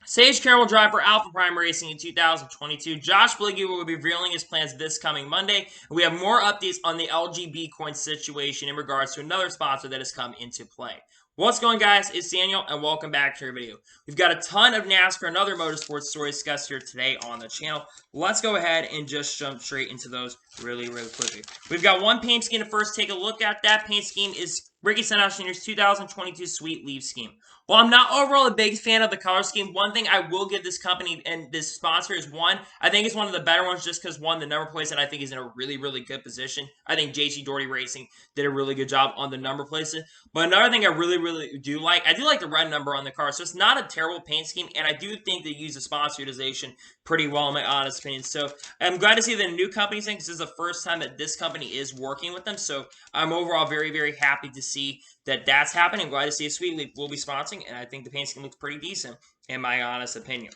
Sage Carroll will drive for Alpha Prime Racing in 2022. Josh Bilicki will be revealing his plans this coming Monday. And we have more updates on the LG Coin situation in regards to another sponsor that has come into play. What's going, guys? It's Daniel, and welcome back to our video. We've got a ton of NASCAR and other motorsports stories discussed here today on the channel. Let's go ahead and just jump straight into those really quickly. We've got one paint scheme to first take a look at. That paint scheme is Ricky Stenhouse Jr.'s 2022 Sweet Leaf scheme. While I'm not overall a big fan of the color scheme, one thing I will give this company and this sponsor is one, I think it's one of the better ones just because one, the number plates that I think is in a really good position. I think JC Doherty Racing did a really good job on the number plates. But another thing I really do like, I do like the red number on the car. So it's not a terrible paint scheme, and I do think they use the sponsor utilization pretty well in my honest opinion. So I'm glad to see that a new company's in because this is the first time that this company is working with them. So I'm overall very happy to see that that's happening. Glad to see a Sweet Leaf will be sponsoring, and I think the paint scheme looks pretty decent in my honest opinion.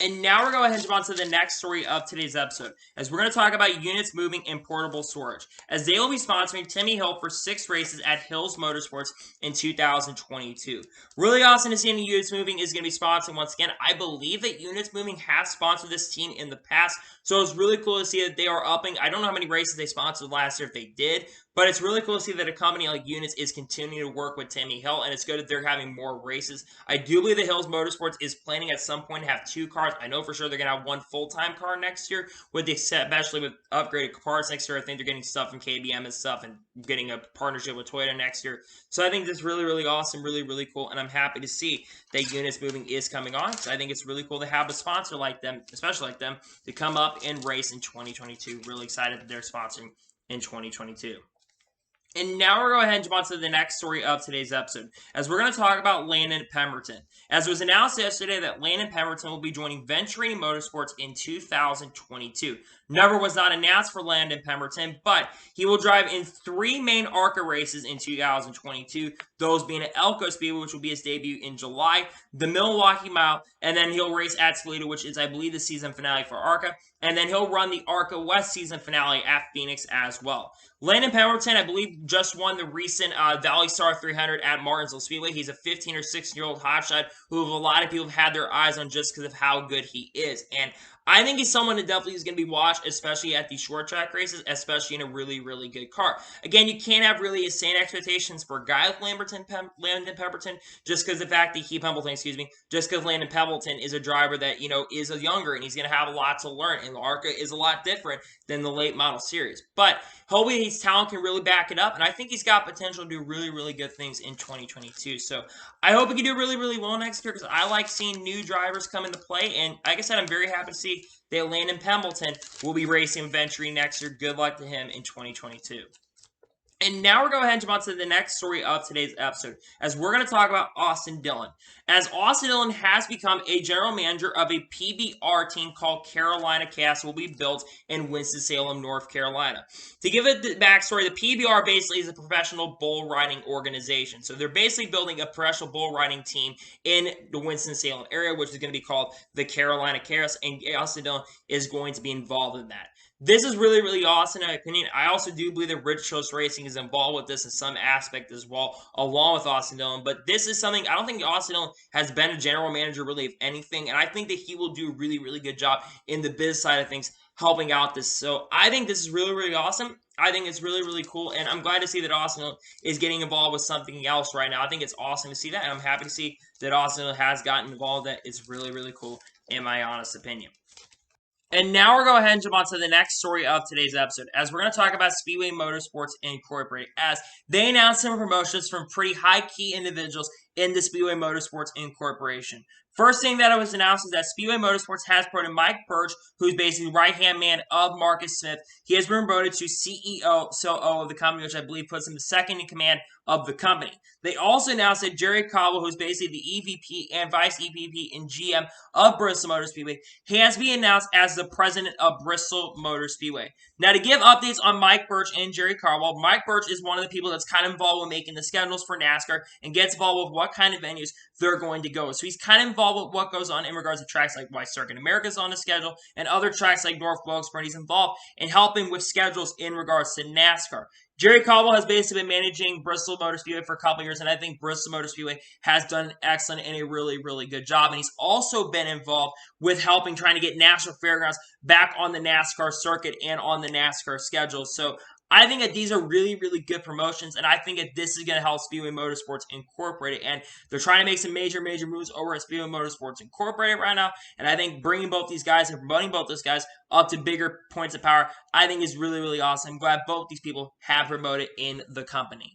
And now we're going to jump on to the next story of today's episode, as we're going to talk about units moving and portable storage, as they will be sponsoring Timmy Hill for 6 races at Hills Motorsports in 2022. Really awesome to see any Units Moving is going to be sponsoring once again. I believe that Units Moving has sponsored this team in the past, so it's really cool to see that they are upping. I don't know how many races they sponsored last year if they did, but it's really cool to see that a company like Units is continuing to work with Timmy Hill, and it's good that they're having more races. I do believe that Hills Motorsports is planning at some point to have 2 cars. I know for sure they're going to have 1 full-time car next year, especially with upgraded parts next year. I think they're getting stuff from KBM and stuff and getting a partnership with Toyota next year. So I think this is really awesome, really cool, and I'm happy to see that Units Moving is coming on. So I think it's really cool to have a sponsor like them, especially like them, to come up and race in 2022. Really excited that they're sponsoring in 2022. And now we're going to go ahead and jump on to the next story of today's episode, as we're going to talk about Landon Pembleton. As it was announced yesterday that Landon Pembleton will be joining Venturini Motorsports in 2022. Number was not announced for Landon Pembleton, but he will drive in 3 main ARCA races in 2022, those being at Elko Speedway, which will be his debut in July, the Milwaukee Mile, and then he'll race at Toledo, which is, I believe, the season finale for ARCA, and then he'll run the ARCA West season finale at Phoenix as well. Landon Pembleton, I believe, just won the recent Valley Star 300 at Martinsville Speedway. He's a 15 or 16-year-old hotshot who a lot of people have had their eyes on just because of how good he is. And I think he's someone that definitely is going to be watched, especially at these short track races, especially in a really good car. Again, you can't have really insane expectations for a guy like Landon Pembleton, just because the fact that just because Landon Pembleton is a driver that, is a younger, and he's going to have a lot to learn, and the ARCA is a lot different than the late model series. But hopefully his talent can really back it up, and I think he's got potential to do really good things in 2022. So I hope he can do really well next year, because I like seeing new drivers come into play, and like I said, I'm very happy to see that Landon Pembleton will be racing Venturini next year. Good luck to him in 2022. And now we're going to jump on to the next story of today's episode, as we're going to talk about Austin Dillon. As Austin Dillon has become a general manager of a PBR team called Carolina Castle, will be built in Winston-Salem, North Carolina. To give it the backstory, the PBR basically is a professional bull riding organization. So they're basically building a professional bull riding team in the Winston-Salem area, which is going to be called the Carolina Castle, and Austin Dillon is going to be involved in that. This is really awesome in my opinion. I also do believe that Rich Choice Racing is involved with this in some aspect as well, along with Austin Dillon. But this is something, I don't think Austin Dillon has been a general manager really of anything, and I think that he will do a really good job in the biz side of things, helping out this. So I think this is really awesome. I think it's really cool, and I'm glad to see that Austin Dillon is getting involved with something else right now. I think it's awesome to see that, and I'm happy to see that Austin Dillon has gotten involved. That it's really cool, in my honest opinion. And now we're going to go ahead and jump on to the next story of today's episode, as we're going to talk about Speedway Motorsports Incorporated, as they announced some promotions from pretty high-key individuals in the Speedway Motorsports Incorporation. First thing that was announced is that Speedway Motorsports has promoted Mike Birch, who's basically right-hand man of Marcus Smith. He has been promoted to CEO of the company, which I believe puts him second in command of the company. They also announced that Jerry Cobble, who's basically the EVP and Vice EVP and GM of Bristol Motor Speedway, has been announced as the president of Bristol Motor Speedway. Now, to give updates on Mike Birch and Jerry Cobble, Mike Birch is one of the people that's kind of involved with making the schedules for NASCAR and gets involved with what what kind of venues they're going to go. So he's kind of involved with what goes on in regards to tracks like why Circuit America's on the schedule and other tracks like North Wilkesboro. He's involved in helping with schedules in regards to NASCAR. Jerry Caldwell has basically been managing Bristol Motor Speedway for a couple years, and I think Bristol Motor Speedway has done excellent and a really, really good job. And he's also been involved with helping trying to get National Fairgrounds back on the NASCAR circuit and on the NASCAR schedule. So I think that these are really, really good promotions, and I think that this is going to help Speedway Motorsports incorporate it. And they're trying to make some major, major moves over at Speedway Motorsports Incorporated right now. And I think bringing both these guys and promoting both those guys up to bigger points of power, I think is really, really awesome. I'm glad both these people have promoted in the company.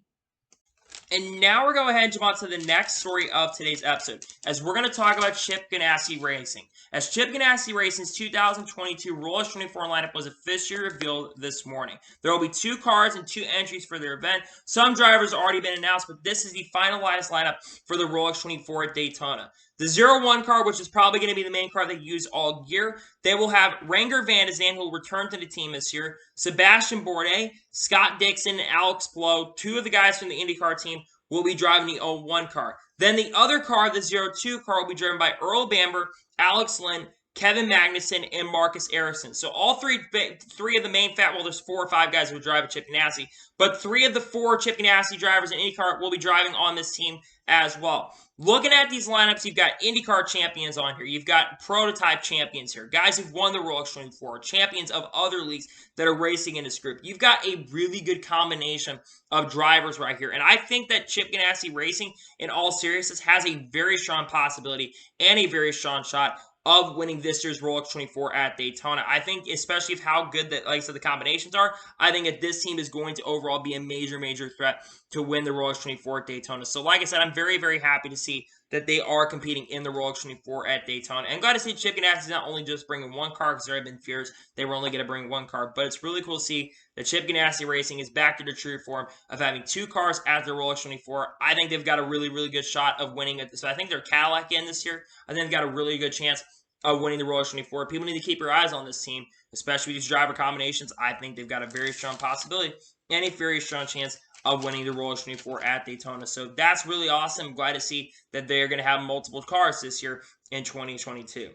And now we're going to go ahead and jump on to the next story of today's episode, as we're going to talk about Chip Ganassi Racing. As Chip Ganassi Racing's 2022 Rolex 24 lineup was officially revealed this morning. There will be 2 cars and 2 entries for their event. Some drivers have already been announced, but this is the finalized lineup for the Rolex 24 at Daytona. The 01 car, which is probably going to be the main car they use all year, they will have Renger Van de Zand, who will return to the team this year, Sebastian Bourdais, Scott Dixon, and Alex Blow, 2 of the guys from the IndyCar team, will be driving the 01 car. Then the other car, the 02 car, will be driven by Earl Bamber, Alex Lynn, Kevin Magnussen, and Marcus Ericsson. So all three of the main well, there's 4 or 5 guys who will drive a Chip Ganassi, but 3 of the 4 Chip Ganassi drivers in IndyCar will be driving on this team as well. Looking at these lineups, you've got IndyCar champions on here. You've got prototype champions here. Guys who've won the Rolex 24, champions of other leagues that are racing in this group. You've got a really good combination of drivers right here. And I think that Chip Ganassi Racing, in all seriousness, has a very strong possibility and a very strong shot of winning this year's Rolex 24 at Daytona. I think, especially with how good that, like I said, the combinations are, I think that this team is going to overall be a major, major threat to win the Rolex 24 at Daytona. So, like I said, I'm very, very happy to see that they are competing in the Rolex 24 at Daytona. And glad to see Chip Ganassi is not only just bringing 1 car, because there have been fears they were only going to bring 1 car, but it's really cool to see that Chip Ganassi Racing is back to the true form of having 2 cars at the Rolex 24. I think they've got a really, really good shot of winning it. So I think they're Cadillac in this year. I think they've got a really good chance of winning the Rolex 24. People need to keep your eyes on this team, especially with these driver combinations. I think they've got a very strong possibility and a very strong chance of winning the Rolex 24 at Daytona. So that's really awesome. I'm glad to see that they're going to have multiple cars this year in 2022.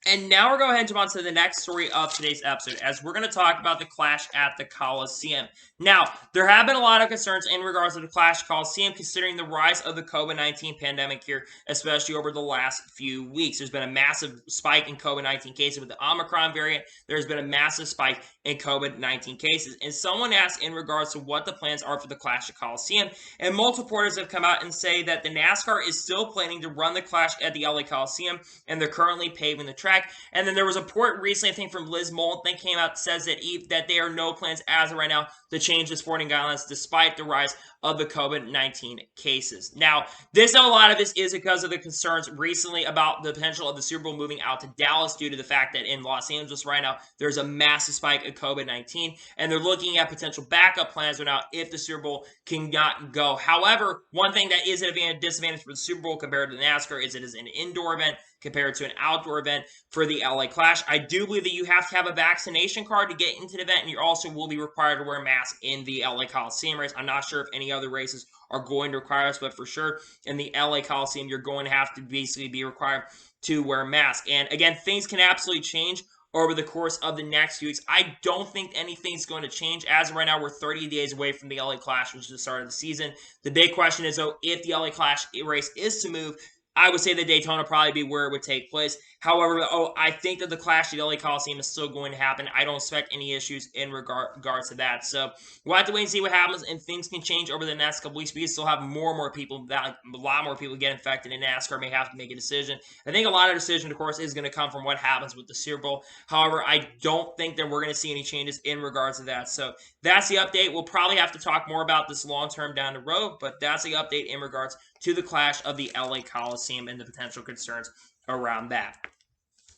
And now we're going to go ahead and jump on to the next story of today's episode, as we're going to talk about the clash at the Coliseum. Now, there have been a lot of concerns in regards to the clash at Coliseum, considering the rise of the COVID-19 pandemic here, especially over the last few weeks. There's been a massive spike in COVID-19 cases with the Omicron variant. There's been a massive spike in COVID-19 cases. And someone asked in regards to what the plans are for the clash at Coliseum, and multiple reporters have come out and say that the NASCAR is still planning to run the clash at the LA Coliseum, and they're currently paving the track. And then there was a report recently, I think from Liz Moulton, that came out, says that there are no plans as of right now to change the sporting guidelines despite the rise of the COVID-19 cases. Now, a lot of this is because of the concerns recently about the potential of the Super Bowl moving out to Dallas due to the fact that in Los Angeles right now, there's a massive spike of COVID-19, and they're looking at potential backup plans right now if the Super Bowl cannot go. However, one thing that is an disadvantage for the Super Bowl compared to the NASCAR is it is an indoor event compared to an outdoor event for the LA Clash. I do believe that you have to have a vaccination card to get into the event, and you also will be required to wear a mask in the LA Coliseum race. I'm not sure if any other races are going to require us, but for sure in the LA Coliseum, you're going to have to basically be required to wear a mask. And again, things can absolutely change over the course of the next few weeks. I don't think anything's going to change. As of right now, we're 30 days away from the LA Clash, which is the start of the season. The big question is, though, if the LA Clash race is to move, I would say the Daytona probably be where it would take place. However, I think that the clash at the LA Coliseum is still going to happen. I don't expect any issues in regards to that. So we'll have to wait and see what happens, and things can change over the next couple weeks. We still have more and more people, a lot more people get infected, and NASCAR may have to make a decision. I think a lot of decision, of course, is going to come from what happens with the Super Bowl. However, I don't think that we're going to see any changes in regards to that. So that's the update. We'll probably have to talk more about this long-term down the road, but that's the update in regards to the clash of the LA Coliseum and the potential concerns around that.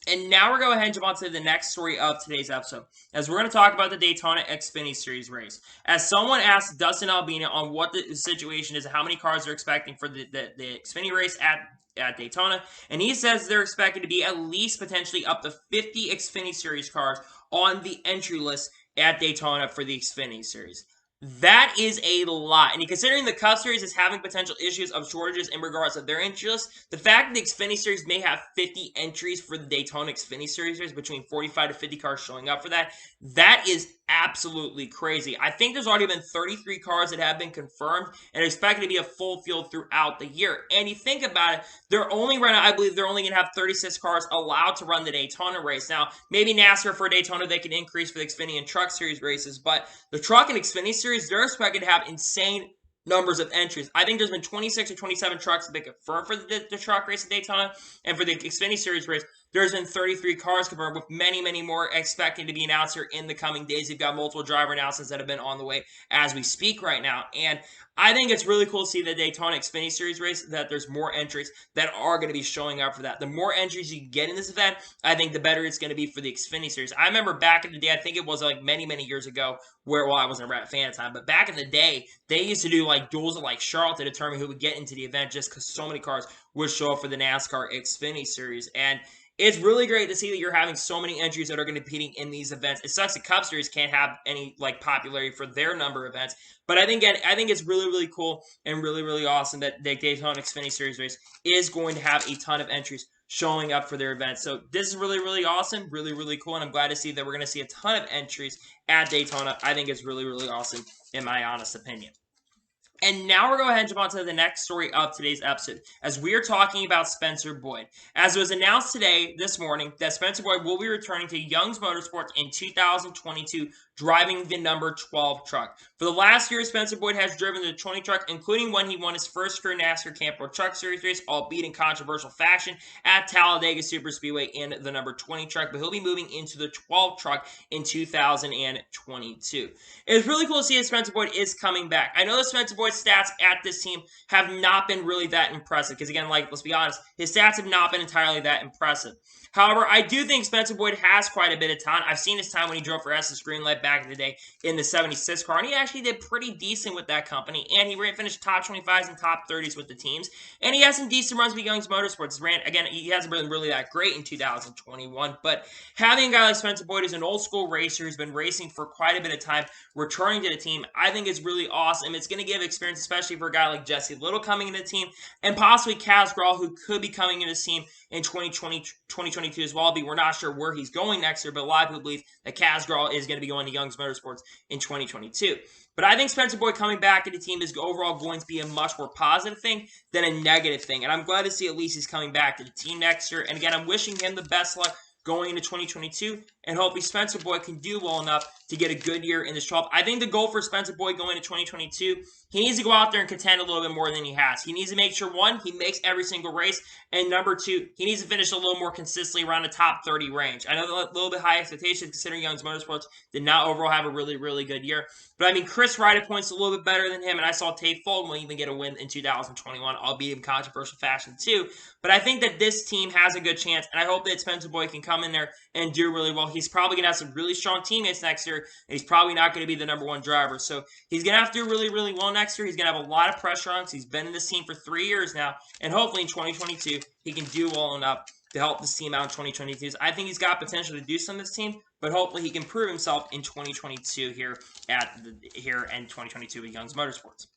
And now we're going to go ahead and jump on to the next story of today's episode, as we're going to talk about the Daytona Xfinity Series race. As someone asked Dustin Albina on what the situation is, how many cars they're expecting for the Xfinity race at Daytona, and he says they're expected to be at least potentially up to 50 Xfinity Series cars on the entry list at Daytona for the Xfinity Series. That is a lot. And considering the Cup Series is having potential issues of shortages in regards to their interest, the fact that the Xfinity Series may have 50 entries for the Daytona Xfinity Series, between 45 to 50 cars showing up for that, that is absolutely crazy. I think there's already been 33 cars that have been confirmed and expected to be a full field throughout the year. And you think about it, they're only running, I believe they're only going to have 36 cars allowed to run the Daytona race. Now, maybe NASCAR for Daytona, they can increase for the Xfinity and Truck Series races, but the Truck and Xfinity Series, they're expected to have insane numbers of entries. I think there's been 26 or 27 trucks that have been confirmed for the truck race at Daytona, and for the Xfinity Series race, there's been 33 cars confirmed, with many, many more expecting to be announced here in the coming days. You've got multiple driver announcements that have been on the way as we speak right now, and I think it's really cool to see the Daytona Xfinity Series race, that there's more entries that are going to be showing up for that. The more entries you get in this event, I think the better it's going to be for the Xfinity Series. I remember back in the day, I think it was like many, many years ago, where, well, I wasn't a fan at the time, but back in the day, they used to do like duels of like Charlotte to determine who would get into the event, just because so many cars would show up for the NASCAR Xfinity Series. And it's really great to see that you're having so many entries that are going to be competing in these events. It sucks the Cup Series can't have any like popularity for their number of events, but I think it's really, really cool and really, really awesome that the Daytona Xfinity Series race is going to have a ton of entries showing up for their events. So this is really, really awesome, really, really cool, and I'm glad to see that we're going to see a ton of entries at Daytona. I think it's really, really awesome in my honest opinion. And now we're going to go ahead and jump on to the next story of today's episode, as we are talking about Spencer Boyd. As it was announced this morning, that Spencer Boyd will be returning to Young's Motorsports in 2022, driving the number 12 truck. For the last year, Spencer Boyd has driven the 20 truck, including when he won his first career NASCAR Camp Pro Truck Series race, albeit in controversial fashion, at Talladega Superspeedway in the number 20 truck, but he'll be moving into the 12 truck in 2022. It's really cool to see that Spencer Boyd is coming back. I know that Spencer Boyd's stats at this team have not been really that impressive, because again, like, let's be honest, his stats have not been entirely that impressive. However, I do think Spencer Boyd has quite a bit of talent. I've seen his time when he drove for SS Greenlight back in the day in the 76 car, and he actually did pretty decent with that company, and he finished top 25s and top 30s with the teams, and he has some decent runs with Young's Motorsports. Again, he hasn't been really that great in 2021, but having a guy like Spencer Boyd, who's an old school racer, who's been racing for quite a bit of time, returning to the team, I think is really awesome. It's going to give experience, especially for a guy like Jesse Little coming into the team, and possibly Kaz Grall, who could be coming into the team in 2022 as well. We're not sure where he's going next year, but a lot of people believe that Kaz Grall is going to be going to Young's Motorsports in 2022. But I think Spencer Boyd coming back to the team is overall going to be a much more positive thing than a negative thing. And I'm glad to see at least he's coming back to the team next year. And again, I'm wishing him the best luck going into 2022, and hopefully Spencer Boyd can do well enough to get a good year in this 12. I think the goal for Spencer Boyd going into 2022, he needs to go out there and contend a little bit more than he has. He needs to make sure, one, he makes every single race, and number two, he needs to finish a little more consistently around the top 30 range. I know a little bit high expectations considering Young's Motorsports did not overall have a really, really good year, but I mean, Chris Ryder points a little bit better than him, and I saw Tate Fogel even get a win in 2021, albeit in controversial fashion too. But I think that this team has a good chance, and I hope that Spencer Boyd can come in there and do really well. He's probably going to have some really strong teammates next year, and he's probably not going to be the number one driver. So he's going to have to do really, really well next year. He's going to have a lot of pressure on because he's been in this team for 3 years now, and hopefully in 2022 he can do well enough to help this team out in 2022. I think he's got potential to do some of this team, but hopefully he can prove himself in 2022 here in 2022 with Young's Motorsports.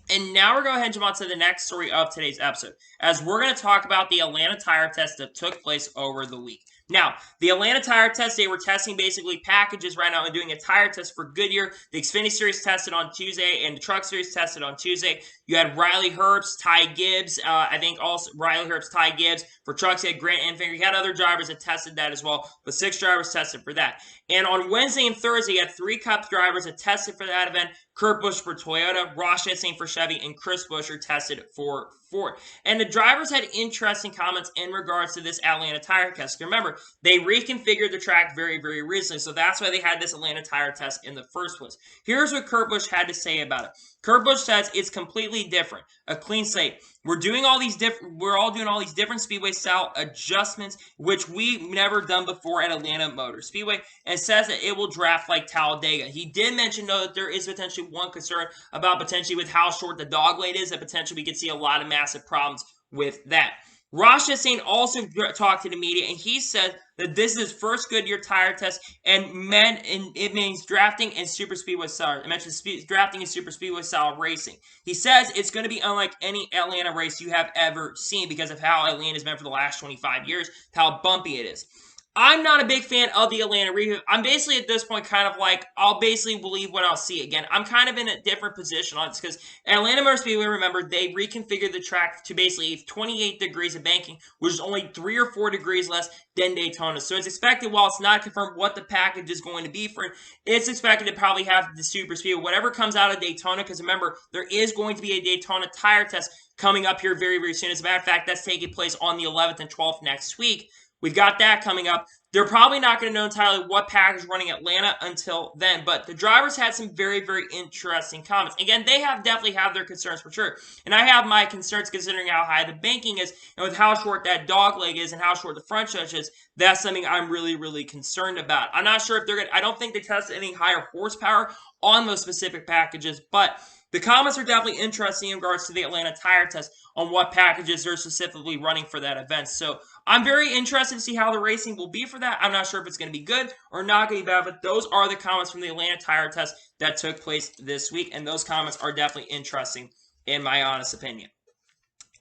And now we're going to go ahead and jump on to the next story of today's episode, as we're going to talk about the Atlanta tire test that took place over the week. Now, the Atlanta tire test, they were testing basically packages right now and doing a tire test for Goodyear. The Xfinity Series tested on Tuesday, and the Truck Series tested on Tuesday. You had Riley Herbst, Ty Gibbs, I think also Riley Herbst, Ty Gibbs. For trucks, you had Grant Enfinger. You had other drivers that tested that as well, but 6 drivers tested for that. And on Wednesday and Thursday, you had 3 Cup drivers that tested for that event. Kurt Busch for Toyota, Ross Chastain for Chevy, and Chris Buescher tested for Ford. And the drivers had interesting comments in regards to this Atlanta tire test. Remember, they reconfigured the track very, very recently, so that's why they had this Atlanta tire test in the first place. Here's what Kurt Busch had to say about it. Kurt Busch says it's completely different, a clean slate. We're all doing all these different Speedway style adjustments, which we've never done before at Atlanta Motor Speedway, and says that it will draft like Talladega. He did mention, though, that there is potentially one concern about potentially with how short the dog leg is, that potentially we could see a lot of massive problems with that. Ross Chastain also talked to the media, and he said that this is his first Goodyear tire test, and it means drafting and super speedway style. I mentioned drafting and super speedway style racing. He says it's going to be unlike any Atlanta race you have ever seen because of how Atlanta has been for the last 25 years, how bumpy it is. I'm not a big fan of the Atlanta review. I'm basically at this point kind of like, I'll basically believe what I'll see. Again, I'm kind of in a different position on this because Atlanta Motor Speedway, remember, they reconfigured the track to basically 28 degrees of banking, which is only 3 or 4 degrees less than Daytona. So it's expected, while it's not confirmed what the package is going to be for it, it's expected to probably have the super speed, whatever comes out of Daytona, because remember, there is going to be a Daytona tire test coming up here very, very soon. As a matter of fact, that's taking place on the 11th and 12th next week. We've got that coming up. They're probably not going to know entirely what package is running Atlanta until then, but the drivers had some very, very interesting comments. Again, they definitely have their concerns for sure, and I have my concerns considering how high the banking is, and with how short that dog leg is and how short the front stretch is. That's something I'm really, really concerned about. I'm not sure if they're going to, I don't think they tested any higher horsepower on those specific packages, but the comments are definitely interesting in regards to the Atlanta tire test on what packages they're specifically running for that event. So I'm very interested to see how the racing will be for that. I'm not sure if it's going to be good or not going to be bad, but those are the comments from the Atlanta tire test that took place this week, and those comments are definitely interesting in my honest opinion.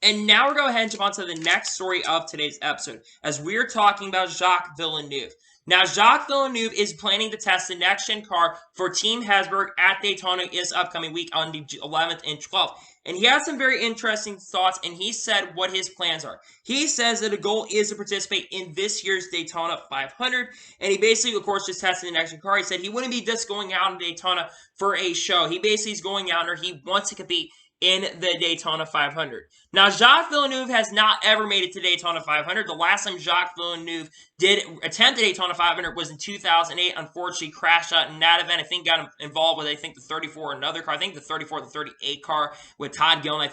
And now we're going to go ahead and jump on to the next story of today's episode, as we're talking about Jacques Villeneuve. Now, Jacques Villeneuve is planning to test the next-gen car for Team Hesburgh at Daytona this upcoming week on the 11th and 12th. And he has some very interesting thoughts, and he said what his plans are. He says that the goal is to participate in this year's Daytona 500, and he basically, of course, just tested the next-gen car. He said he wouldn't be just going out in Daytona for a show. He basically is going out there. He wants to compete in the Daytona 500. Now, Jacques Villeneuve has not ever made it to Daytona 500. The last time Jacques Villeneuve did attempt the Daytona 500 was in 2008. Unfortunately, crashed out in that event. I think got involved with, the 34 another car. I think the 34, the 38 car with Todd Gillen,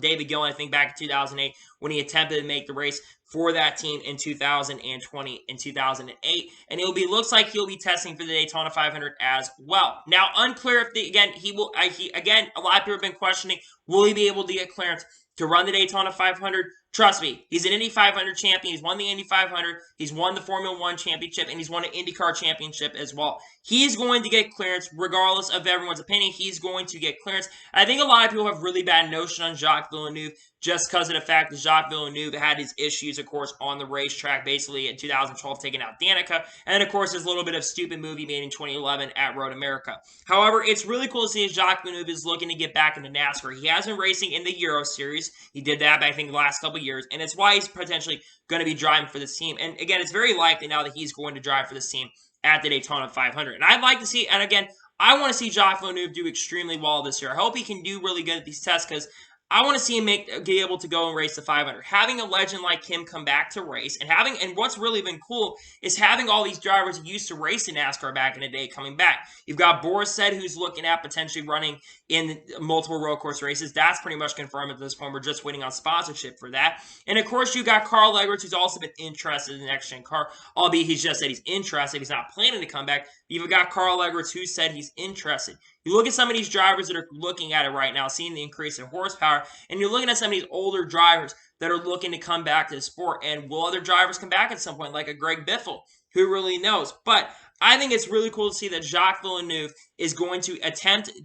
David Gillen, back in 2008 when he attempted to make the race for that team in 2020 and 2008. And looks like he'll be testing for the Daytona 500 as well. Now, unclear if a lot of people have been questioning, will he be able to get clearance to run the Daytona 500? Trust me, he's an Indy 500 champion. He's won the Indy 500. He's won the Formula 1 championship, and he's won an IndyCar championship as well. He's going to get clearance regardless of everyone's opinion. He's going to get clearance. I think a lot of people have really bad notion on Jacques Villeneuve just because of the fact that Jacques Villeneuve had his issues, of course, on the racetrack, basically in 2012, taking out Danica. And, of course, there's a little bit of stupid movie made in 2011 at Road America. However, it's really cool to see as Jacques Villeneuve is looking to get back into NASCAR. He has been racing in the Euro Series. He did that, I think, the last couple years, and it's why he's potentially going to be driving for this team. And, again, it's very likely now that he's going to drive for this team at the Daytona 500. And I'd like to see, and again, I want to see Jacques Villeneuve do extremely well this year. I hope he can do really good at these tests because I want to see him be able to go and race the 500. Having a legend like him come back to race, and what's really been cool is having all these drivers who used to race in NASCAR back in the day coming back. You've got Boris Said, who's looking at potentially running in multiple road course races. That's pretty much confirmed at this point. We're just waiting on sponsorship for that. And of course, you got Carl Edwards, who's also been interested in the next gen car, albeit he's just said he's interested. He's not planning to come back. You've got Carl Edwards, who said he's interested. You look at some of these drivers that are looking at it right now, seeing the increase in horsepower, and you're looking at some of these older drivers that are looking to come back to the sport. And will other drivers come back at some point, like a Greg Biffle? Who really knows? But I think it's really cool to see that Jacques Villeneuve is going to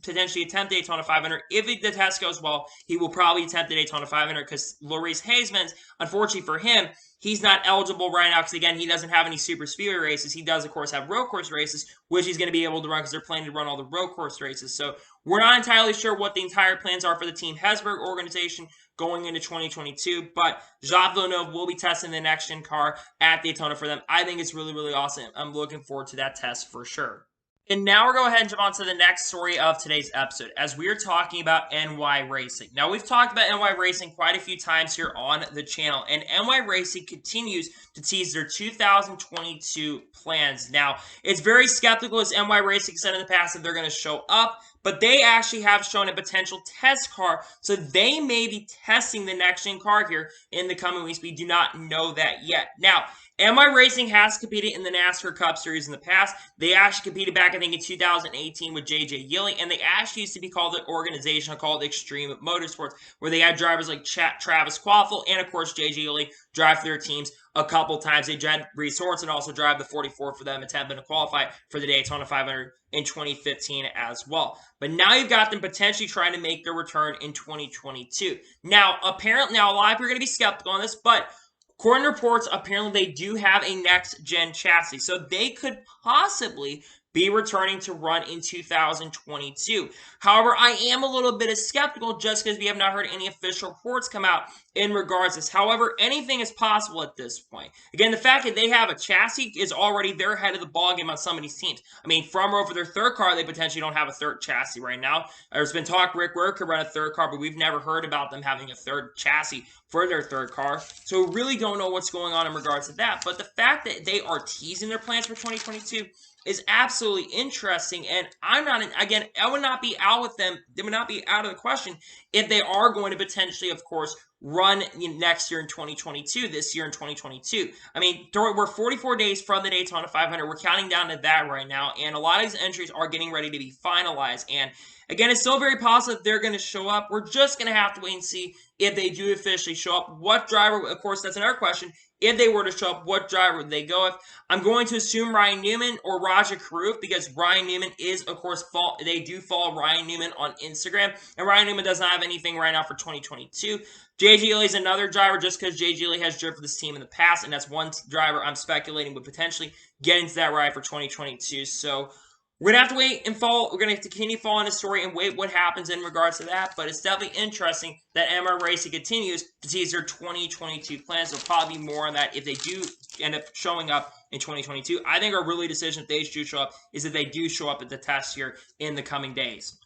potentially attempt Daytona 500. If the test goes well, he will probably attempt the Daytona 500 because Maurice Haismans, unfortunately for him, he's not eligible right now because, again, he doesn't have any super speedway races. He does, of course, have road course races, which he's going to be able to run because they're planning to run all the road course races. So we're not entirely sure what the entire plans are for the Team Hesburgh organization going into 2022, but Jacques Villeneuve will be testing the next-gen car at Daytona for them. I think it's really, really awesome. I'm looking forward to that test for sure. And now we're going to go ahead and jump on to the next story of today's episode, as we're talking about NY Racing. Now, we've talked about NY Racing quite a few times here on the channel, and NY Racing continues to tease their 2022 plans. Now, it's very skeptical, as NY Racing said in the past, that they're going to show up, but they actually have shown a potential test car, so they may be testing the next-gen car here in the coming weeks. We do not know that yet. Now, MI Racing has competed in the NASCAR Cup Series in the past. They actually competed back, I think, in 2018 with J.J. Yeley, and they actually used to be called an organization called Extreme Motorsports, where they had drivers like Travis Quaffle and, of course, J.J. Yeley drive for their teams a couple times. They had Reese Sorensen also drive the 44 for them, attempting to qualify for the Daytona 500 in 2015 as well. But now you've got them potentially trying to make their return in 2022. Now, apparently, a lot of people are going to be skeptical on this, but according to reports, apparently they do have a next-gen chassis, so they could possibly be returning to run in 2022. However, I am a little bit skeptical just because we have not heard any official reports come out in regards to this. However, anything is possible at this point. Again, the fact that they have a chassis is already their head of the ballgame on some of these teams. I mean, Front Row for their third car, they potentially don't have a third chassis right now. There's been talk Rick Ware could run a third car, but we've never heard about them having a third chassis for their third car. So we really don't know what's going on in regards to that. But the fact that they are teasing their plans for 2022 is absolutely interesting, and I'm not, again, I would not be out with them. They would not be out of the question if they are going to potentially, of course, run next year in 2022, this year in 2022. I mean, we're 44 days from the Daytona 500. We're counting down to that right now, and a lot of these entries are getting ready to be finalized, and again, it's still very possible they're going to show up. We're just going to have to wait and see if they do officially show up. What driver, of course, that's another question. If they were to show up, what driver would they go with? I'm going to assume Ryan Newman or Raja Karuf, because Ryan Newman is, of course, they do follow Ryan Newman on Instagram, and Ryan Newman does not have anything right now for 2022. J.J. Yeley is another driver just because J.J. Yeley has driven for this team in the past, and that's one driver I'm speculating would potentially get into that ride for 2022. So we're going to have to wait and follow. We're going to have to continue following the story and wait what happens in regards to that. But it's definitely interesting that MR Racing continues to tease their 2022 plans. There'll probably be more on that if they do end up showing up in 2022. I think our really decision if they do show up is that they do show up at the test here in the coming days.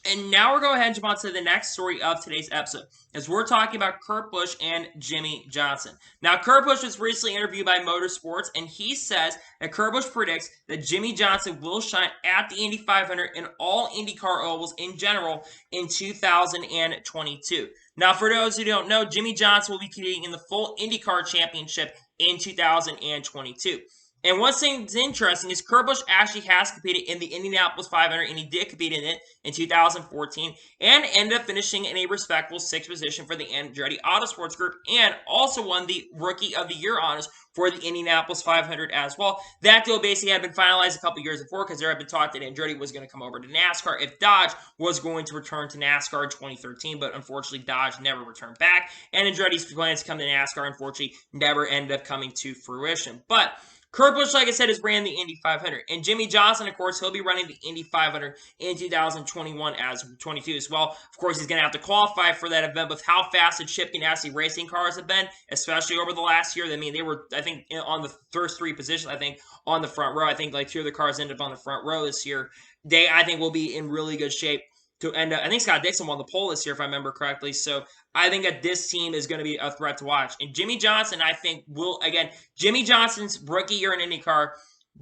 And now we're going ahead and jump on to the next story of today's episode, as we're talking about Kurt Busch and Jimmie Johnson. Now, Kurt Busch was recently interviewed by Motor Sports, and he says that Kurt Busch predicts that Jimmie Johnson will shine at the Indy 500 and all IndyCar ovals in general in 2022. Now, for those who don't know, Jimmie Johnson will be competing in the full IndyCar Championship in 2022. And one thing that's interesting is Kurt Busch actually has competed in the Indianapolis 500, and he did compete in it in 2014, and ended up finishing in a respectable 6th position for the Andretti Autosports Group, and also won the Rookie of the Year honors for the Indianapolis 500 as well. That deal basically had been finalized a couple years before, because there had been talk that Andretti was going to come over to NASCAR if Dodge was going to return to NASCAR in 2013, but unfortunately Dodge never returned back, and Andretti's plans to come to NASCAR unfortunately never ended up coming to fruition. But Kurt Busch, like I said, is ran the Indy 500. And Jimmie Johnson, of course, he'll be running the Indy 500 in 2021 as 22 as well. Of course, he's going to have to qualify for that event with how fast the Chip Ganassi Racing cars have been, especially over the last year. I mean, they were, I think, on the first 3 positions, I think, on the front row. I think, like, 2 of the cars ended up on the front row this year. They, I think, will be in really good shape to end up. I think Scott Dixon won the pole this year, if I remember correctly. So I think that this team is going to be a threat to watch. And Jimmie Johnson, I think, will, again, Jimmie Johnson's rookie year in IndyCar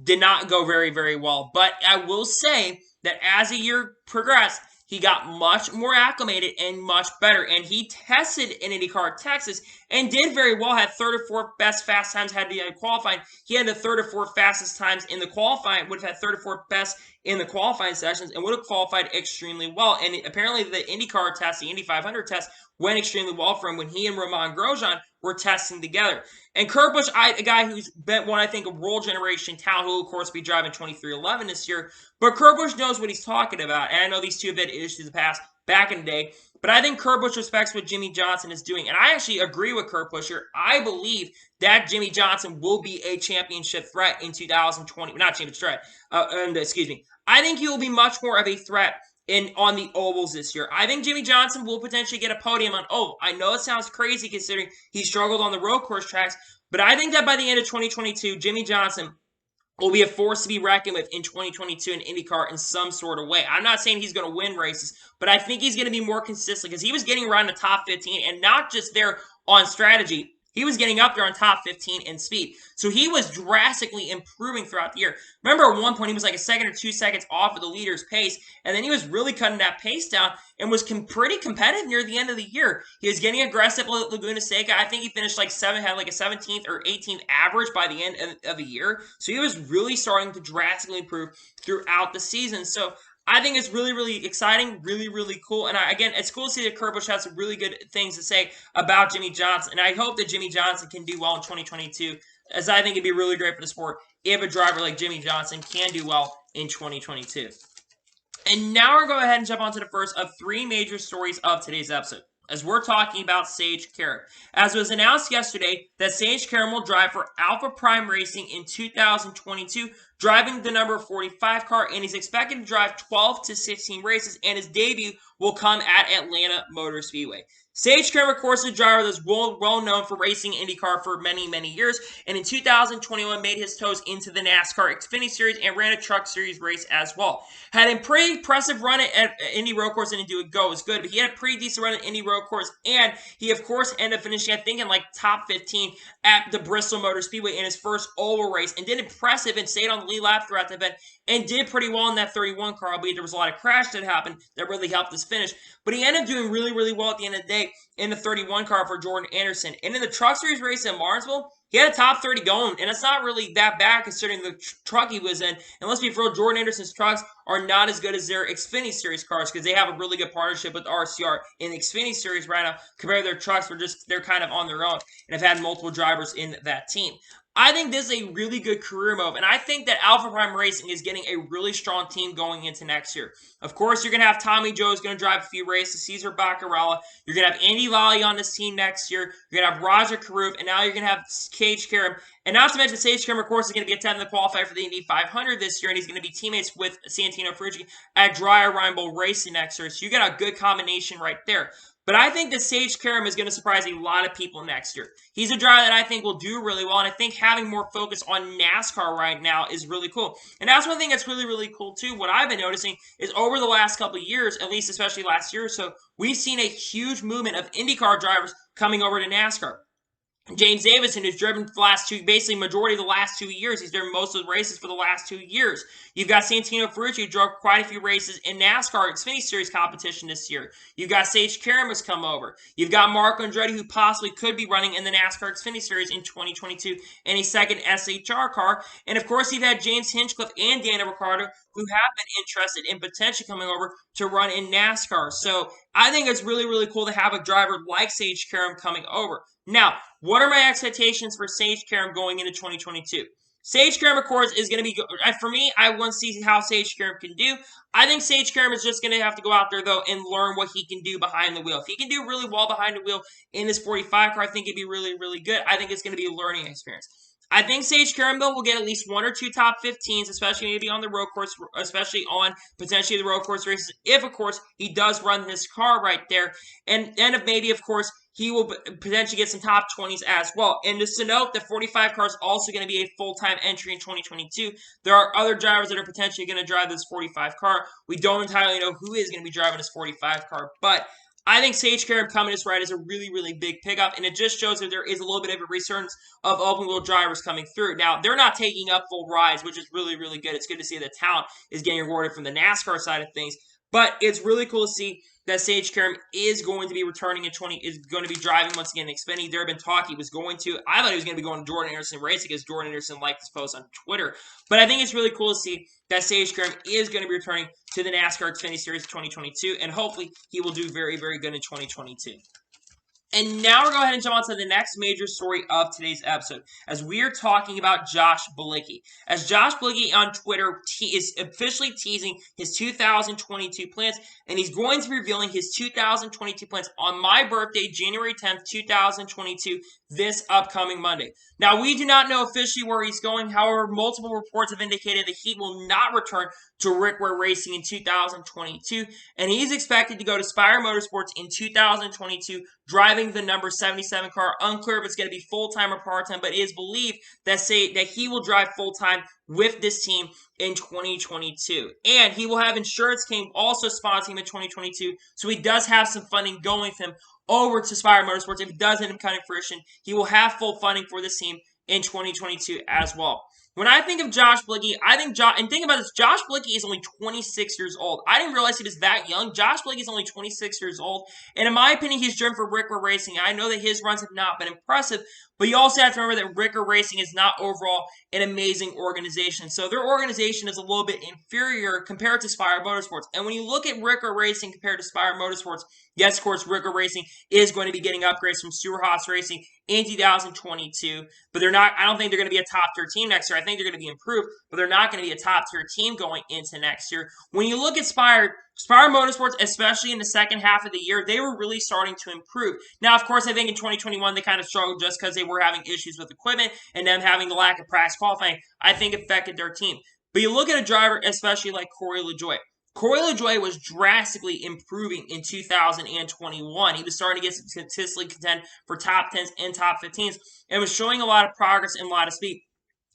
did not go very, very well. But I will say that as the year progressed, he got much more acclimated and much better. And he tested in IndyCar Texas and did very well, had 3rd or 4th best fast times, had to qualifying. He had the 3rd or 4th fastest times in the qualifying, would have had 3rd or 4th best in the qualifying sessions, and would have qualified extremely well. And apparently the IndyCar test, the Indy 500 test, went extremely well for him when he and Romain Grosjean were testing together. And Kurt Busch, a guy who's been one, I think, a world generation talent, who will, of course, be driving 2311 this year. But Kurt Busch knows what he's talking about. And I know these two have had issues in the past, back in the day. But I think Kurt Busch respects what Jimmie Johnson is doing. And I actually agree with Kurt Busch here. I believe that Jimmie Johnson will be a championship threat in 2020. Not championship threat. Excuse me. I think he will be much more of a threat on the ovals this year. I think Jimmie Johnson will potentially get a podium on oval. I know it sounds crazy considering he struggled on the road course tracks, but I think that by the end of 2022, Jimmie Johnson will be a force to be reckoned with in 2022 in IndyCar in some sort of way. I'm not saying he's going to win races, but I think he's going to be more consistent, because he was getting around the top 15, and not just there on strategy. he was getting up there on top 15 in speed. So he was drastically improving throughout the year. Remember, at one point, he was like a second or 2 seconds off of the leader's pace, and then he was really cutting that pace down and was pretty competitive near the end of the year. He was getting aggressive at Laguna Seca. I think he finished like had like a 17th or 18th average by the end of the year. So he was really starting to drastically improve throughout the season. So I think it's really, really exciting, really, really cool. And again, it's cool to see that Kurt Busch has some really good things to say about Jimmie Johnson. And I hope that Jimmie Johnson can do well in 2022, as I think it'd be really great for the sport if a driver like Jimmie Johnson can do well in 2022. And now we're going to go ahead and jump on to the first of 3 major stories of today's episode, as we're talking about Sage Karam. As was announced yesterday, that Sage Karam will drive for Alpha Prime Racing in 2022, driving the number 45 car, and he's expected to drive 12 to 16 races, and his debut will come at Atlanta Motor Speedway. Sage Karam, of course, is a driver that's well known for racing IndyCar for many, many years, and in 2021 made his toes into the NASCAR Xfinity Series and ran a Truck Series race as well. Had a pretty impressive run at Indy Road Course, and didn't do it go as good, but he had a pretty decent run at Indy Road Course, and he, of course, ended up finishing, I think, in like top 15 at the Bristol Motor Speedway in his first oval race, and did impressive and stayed on the lead lap throughout the event, and did pretty well in that 31 car, albeit there was a lot of crash that happened that really helped his finish. But he ended up doing really, really well at the end of the day in the 31 car for Jordan Anderson. And in the Truck Series race in Martinsville, he had a top 30 going, and it's not really that bad considering the truck he was in. And let's be real, Jordan Anderson's trucks are not as good as their Xfinity Series cars because they have a really good partnership with RCR in the Xfinity Series right now. Compared to their trucks, they're kind of on their own and have had multiple drivers in that team. I think this is a really good career move, and I think that Alpha Prime Racing is getting a really strong team going into next year. Of course, you're going to have Tommy Joe who's going to drive a few races, Cesar Baccarella. You're going to have Andy Lally on this team next year. You're going to have Roger Carruth, and now you're going to have Sage Karam. And not to mention, Sage Karam, of course, is going to be attempting to qualify for the Indy 500 this year, and he's going to be teammates with Santino Ferrucci at Dry Ryan Bowl Racing next year. So you got a good combination right there. But I think that Sage Karam is going to surprise a lot of people next year. He's a driver that I think will do really well, and I think having more focus on NASCAR right now is really cool. And that's one thing that's really, really cool, too. What I've been noticing is over the last couple of years, at least especially last year or so, we've seen a huge movement of IndyCar drivers coming over to NASCAR. James Davison, who's driven the last two, basically majority of the last 2 years. He's driven most of the races for the last 2 years. You've got Santino Ferrucci, who drove quite a few races in NASCAR Xfinity Series competition this year. You've got Sage Karam has come over. You've got Marco Andretti, who possibly could be running in the NASCAR Xfinity Series in 2022 in a second SHR car. And, of course, you've had James Hinchcliffe and Daniel Ricciardo, who have been interested in potentially coming over to run in NASCAR. So I think it's really, really cool to have a driver like Sage Karam coming over. Now, what are my expectations for Sage Karam going into 2022? Sage Karam, of course, is going to be, for me, I want to see how Sage Karam can do. I think Sage Karam is just going to have to go out there, though, and learn what he can do behind the wheel. If he can do really well behind the wheel in this 45 car, I think it'd be really, really good. I think it's going to be a learning experience. I think Sage Karam, though, will get at least 1 or 2 top 15s, especially maybe on the road course, especially on potentially the road course races, if, of course, he does run this car right there. And then if maybe, of course, he will potentially get some top 20s as well. And just to note, the 45 car is also going to be a full-time entry in 2022. There are other drivers that are potentially going to drive this 45 car. We don't entirely know who is going to be driving this 45 car, but I think Sage Karam coming this ride is a really, really big pickup, and it just shows that there is a little bit of a resurgence of open-wheel drivers coming through. Now, they're not taking up full rides, which is really, really good. It's good to see that talent is getting rewarded from the NASCAR side of things, but it's really cool to see that Sage Karam is going to be returning in is going to be driving once again in Xfinity. There have been talk he was going to. I thought he was going to be going to Jordan Anderson Racing because Jordan Anderson liked this post on Twitter. But I think it's really cool to see that Sage Karam is going to be returning to the NASCAR Xfinity Series 2022, and hopefully he will do very, very good in 2022. And now we're going to go ahead and jump on to the next major story of today's episode, as we are talking about Josh Bilicki. As Josh Bilicki on Twitter is officially teasing his 2022 plans, and he's going to be revealing his 2022 plans on my birthday, January 10th, 2022, this upcoming Monday. Now, we do not know officially where he's going. However, multiple reports have indicated that he will not return to Rick Ware Racing in 2022, and he's expected to go to Spire Motorsports in 2022, driving the number 77 car. Unclear if it's going to be full-time or part-time, but it is believed that he will drive full-time with this team in 2022. And he will have insurance claim also sponsoring him in 2022, so he does have some funding going with him over to Spire Motorsports. If it does end up coming to fruition, he will have full funding for this team in 2022 as well. When I think of Josh Bilicki, and think about this, Josh Bilicki is only 26 years old. I didn't realize he was that young. Josh Bilicki is only 26 years old, and in my opinion, he's driven for Ricker Racing. I know that his runs have not been impressive, but you also have to remember that Ricker Racing is not overall an amazing organization. So their organization is a little bit inferior compared to Spire Motorsports. And when you look at Ricker Racing compared to Spire Motorsports, yes, of course, Ricker Racing is going to be getting upgrades from Stuart Haas Racing in 2022, but they're not. I don't think they're going to be a top-tier team next year. I think they're going to be improved, but they're not going to be a top-tier team going into next year. When you look at Spire Motorsports, especially in the second half of the year, they were really starting to improve. Now, of course, I think in 2021, they kind of struggled just because they were having issues with equipment, and them having the lack of practice qualifying, I think affected their team. But you look at a driver, especially like Corey LaJoie. Corey LaJoie was drastically improving in 2021. He was starting to get statistically contend for top 10s and top 15s and was showing a lot of progress and a lot of speed.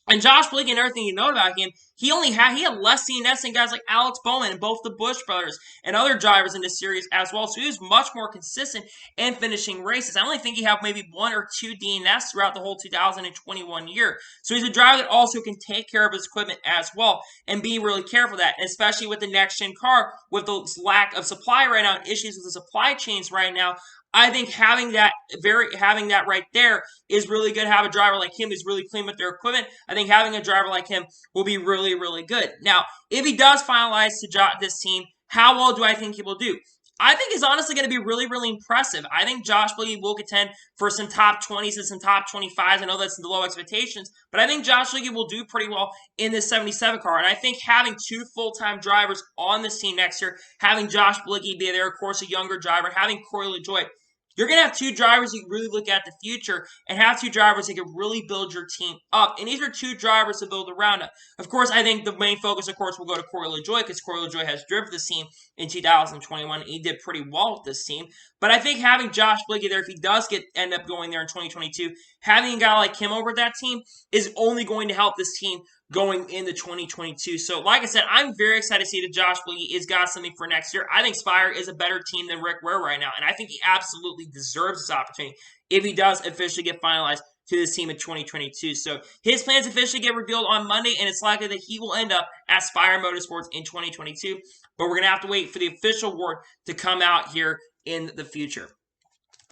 And Josh Bilicki, and everything you know about him, he had less CNS than guys like Alex Bowman and both the Busch brothers and other drivers in this series as well. So he was much more consistent in finishing races. I only think he had maybe 1 or 2 DNS throughout the whole 2021 year. So he's a driver that also can take care of his equipment as well and be really careful of that, and especially with the next-gen car, with the lack of supply right now and issues with the supply chains right now. I think having that right there is really good. Have a driver like him who's really clean with their equipment. I think having a driver like him will be really, really good. Now, if he does finalize this team, how well do I think he will do? I think it's honestly going to be really, really impressive. I think Josh Bilicki will contend for some top 20s and some top 25s. I know that's the low expectations, but I think Josh Bilicki will do pretty well in this 77 car. And I think having 2 full-time drivers on this team next year, having Josh Bilicki be there, of course, a younger driver, having Corey LaJoie, you're going to have 2 drivers you can really look at the future and have 2 drivers that can really build your team up. And these are 2 drivers to build around it. Of course, I think the main focus, of course, will go to Corey LaJoie because Corey LaJoie has driven this team in 2021. He did pretty well with this team. But I think having Josh Bilicki there, if he does end up going there in 2022, having a guy like him over that team is only going to help this team going into 2022. So, like I said, I'm very excited to see that Josh Bilicki has got something for next year. I think Spire is a better team than Rick Ware right now, and I think he absolutely deserves this opportunity if he does officially get finalized to this team in 2022. So, his plans officially get revealed on Monday, and it's likely that he will end up at Spire Motorsports in 2022. But we're going to have to wait for the official word to come out here in the future.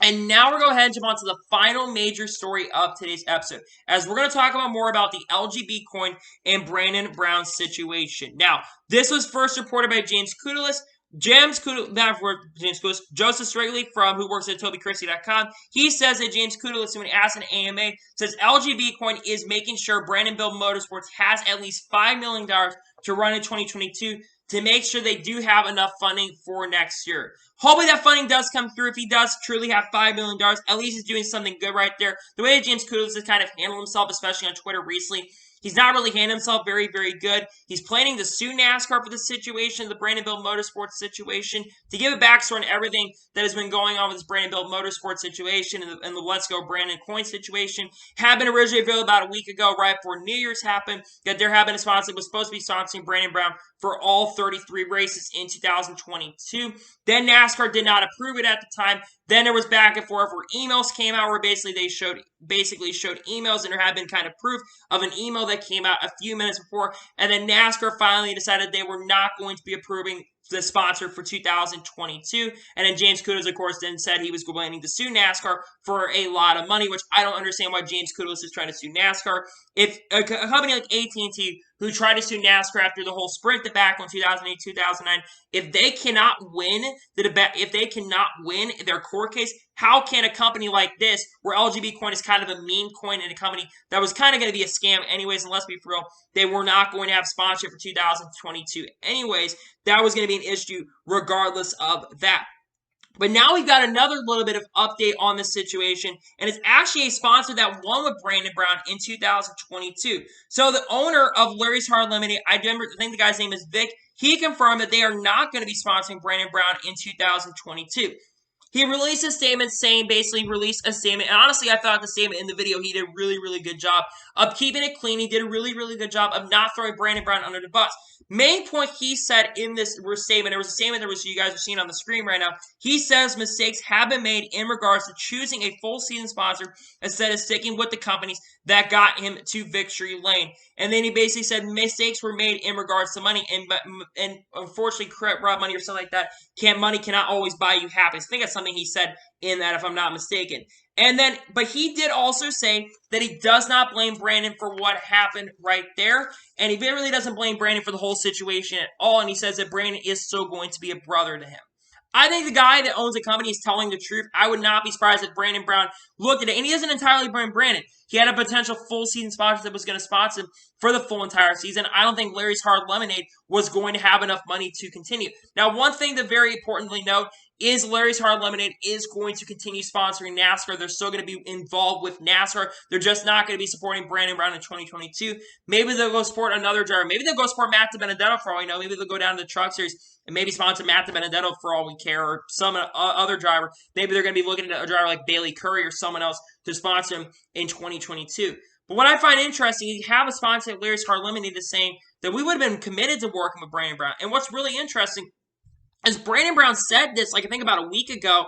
And now we're going to go ahead and jump on to the final major story of today's episode, as we're going to talk about more about the LGB coin and Brandon Brown's situation. Now, this was first reported by James Kudelis. Joseph Strigley, who works at TobyChristie.com, he says that James Kudelis, when asked an AMA, says LGB coin is making sure Brandon Motorsports has at least $5 million to run in 2022 to make sure they do have enough funding for next year. Hopefully that funding does come through. If he does truly have $5 million, at least he's doing something good right there. The way that James Kudelis has kind of handled himself, especially on Twitter recently, he's not really handling himself very, very good. He's planning to sue NASCAR for this situation, the Brandon Motorsports situation. To give a backstory on everything that has been going on with this Brandon Motorsports situation and the Let's Go Brandon coin situation, had been originally revealed about a week ago, right before New Year's happened, that there had been a sponsor that was supposed to be sponsoring Brandon Brown for all 33 races in 2022. Then NASCAR did not approve it at the time. Then there was back and forth where emails came out where basically they showed emails, and there had been kind of proof of an email that came out a few minutes before. And then NASCAR finally decided they were not going to be approving the sponsor for 2022. And then James Kudelis, of course, then said he was planning to sue NASCAR for a lot of money, which I don't understand why James Kudelis is trying to sue NASCAR. If a company like AT&T, who tried to sue NASCAR after the whole sprint debacle in 2008, 2009, if they cannot win their court case, how can a company like this, where LGB coin is kind of a meme coin and a company that was kind of going to be a scam anyways, and let's be for real, they were not going to have sponsorship for 2022 anyways, that was going to be an issue regardless of that. But now we've got another little bit of update on this situation, and it's actually a sponsor that won with Brandon Brown in 2022. So the owner of Larry's Hard Limited, I think the guy's name is Vic, he confirmed that they are not going to be sponsoring Brandon Brown in 2022. He released a statement saying, basically released a statement, and honestly, I thought the statement in the video, he did a really, really good job of keeping it clean. He did a really, really good job of not throwing Brandon Brown under the bus. Main point he said in this statement, there was a statement that you guys are seeing on the screen right now. He says mistakes have been made in regards to choosing a full season sponsor instead of sticking with the companies that got him to victory lane. And then he basically said mistakes were made in regards to money, and unfortunately, corrupt money or something like that. Money cannot always buy you happiness. I think that's something he said in that, if I'm not mistaken. And then, but he did also say that he does not blame Brandon for what happened right there. And he really doesn't blame Brandon for the whole situation at all. And he says that Brandon is still going to be a brother to him. I think the guy that owns the company is telling the truth. I would not be surprised if Brandon Brown looked at it. And he doesn't entirely blame Brandon. He had a potential full season sponsor that was going to sponsor him for the full entire season. I don't think Larry's Hard Lemonade was going to have enough money to continue. Now, one thing to very importantly note is Larry's Hard Lemonade is going to continue sponsoring NASCAR. They're still going to be involved with NASCAR. They're just not going to be supporting Brandon Brown in 2022. Maybe they'll go support another driver. Maybe they'll go support Matt DiBenedetto for all we know. Maybe they'll go down to the Truck Series and maybe sponsor Matt DiBenedetto for all we care, or some other driver. Maybe they're going to be looking at a driver like Bailey Curry or someone else to sponsor him in 2022. But what I find interesting, you have a sponsor at Larry's Hard Lemonade that's saying that we would have been committed to working with Brandon Brown. And what's really interesting is Brandon Brown said this, like I think about a week ago,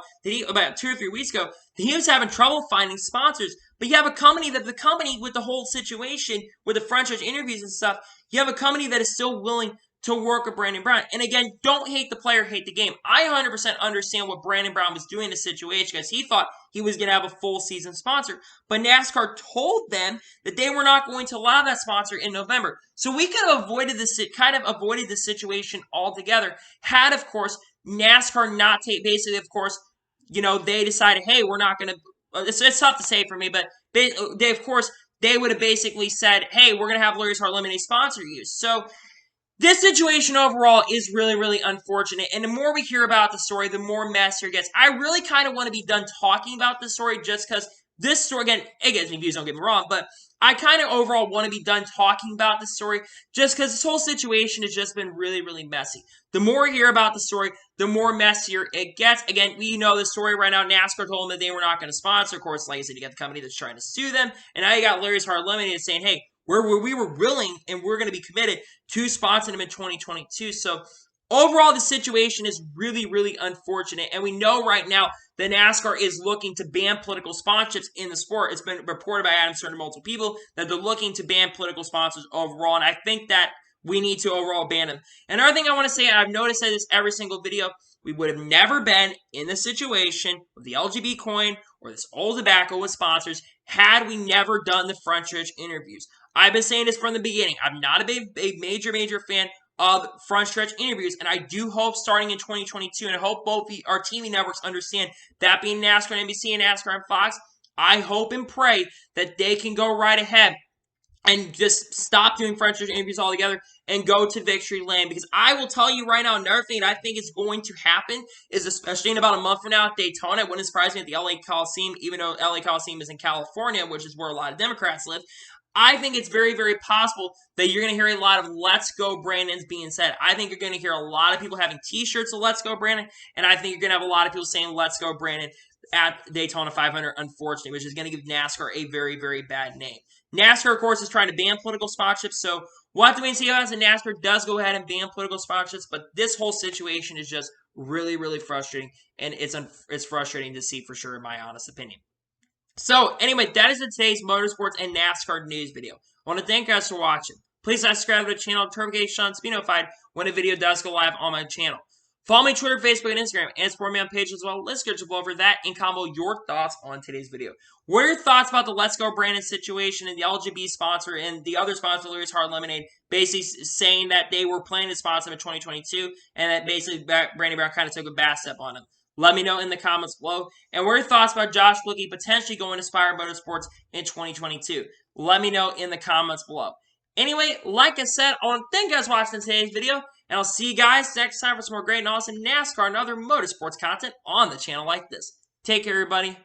about 2 or 3 weeks ago, that he was having trouble finding sponsors. But you have a company with the whole situation, with the front stretch interviews and stuff, you have a company that is still willing to work with Brandon Brown. And again, don't hate the player, hate the game. I 100% understand what Brandon Brown was doing in the situation, because he thought he was going to have a full season sponsor. But NASCAR told them that they were not going to allow that sponsor in November. So we could have avoided this situation altogether had, of course, NASCAR not basically, of course, they decided, hey, we're not going to, it's tough to say for me, but they would have basically said, hey, we're going to have Larry's Hard Lemonade sponsor you. So this situation overall is really, really unfortunate. And the more we hear about the story, the more messier it gets. I really kind of want to be done talking about this story, just because this story, again, it gets me views, don't get me wrong, but I kind of overall want to be done talking about this story, just because this whole situation has just been really, really messy. The more we hear about the story, the more messier it gets. Again, we know the story right now. NASCAR told them that they were not going to sponsor. Of course, like I said, you got the company that's trying to sue them. And now you got Larry's Hard Lemonade saying, hey, we were willing and we're going to be committed to sponsoring them in 2022. So overall, the situation is really, really unfortunate. And we know right now that NASCAR is looking to ban political sponsorships in the sport. It's been reported by Adam Stern to multiple people that they're looking to ban political sponsors overall. And I think that we need to overall ban them. Another thing I want to say, and I've noticed this every single video, we would have never been in this situation with the LGB coin or this old tobacco with sponsors had we never done the front stretch interviews. I've been saying this from the beginning. I'm not a major fan of front stretch interviews, and I do hope starting in 2022, and I hope both our TV networks understand, that being NASCAR and NBC and NASCAR and Fox, I hope and pray that they can go right ahead and just stop doing front stretch interviews altogether and go to victory lane. Because I will tell you right now, another thing that I think is going to happen is, especially in about a month from now at Daytona, it wouldn't surprise me at the LA Coliseum, even though LA Coliseum is in California, which is where a lot of Democrats live. I think it's very, very possible that you're going to hear a lot of Let's Go Brandon's being said. I think you're going to hear a lot of people having t-shirts of Let's Go Brandon, and I think you're going to have a lot of people saying Let's Go Brandon at Daytona 500, unfortunately, which is going to give NASCAR a very, very bad name. NASCAR, of course, is trying to ban political sponsorships, so we'll have to wait and see how NASCAR does go ahead and ban political sponsorships, but this whole situation is just really, really frustrating, and it's frustrating to see for sure, in my honest opinion. So, anyway, that is today's motorsports and NASCAR news video. I want to thank you guys for watching. Please subscribe to the channel, turn notifications, be notified when a video does go live on my channel. Follow me on Twitter, Facebook, and Instagram, and support me on page as well. Let's go over that and combo your thoughts on today's video. What are your thoughts about the Let's Go Brandon situation and the LGB sponsor and the other sponsor, Larry's Hard Lemonade, basically saying that they were planning to sponsor him in 2022 and that basically Brandon Brown kind of took a bad step on him? Let me know in the comments below. And what are your thoughts about Jacques Villeneuve potentially going to Spire Motorsports in 2022? Let me know in the comments below. Anyway, like I said, I want to thank you guys for watching today's video, and I'll see you guys next time for some more great and awesome NASCAR and other motorsports content on the channel like this. Take care, everybody.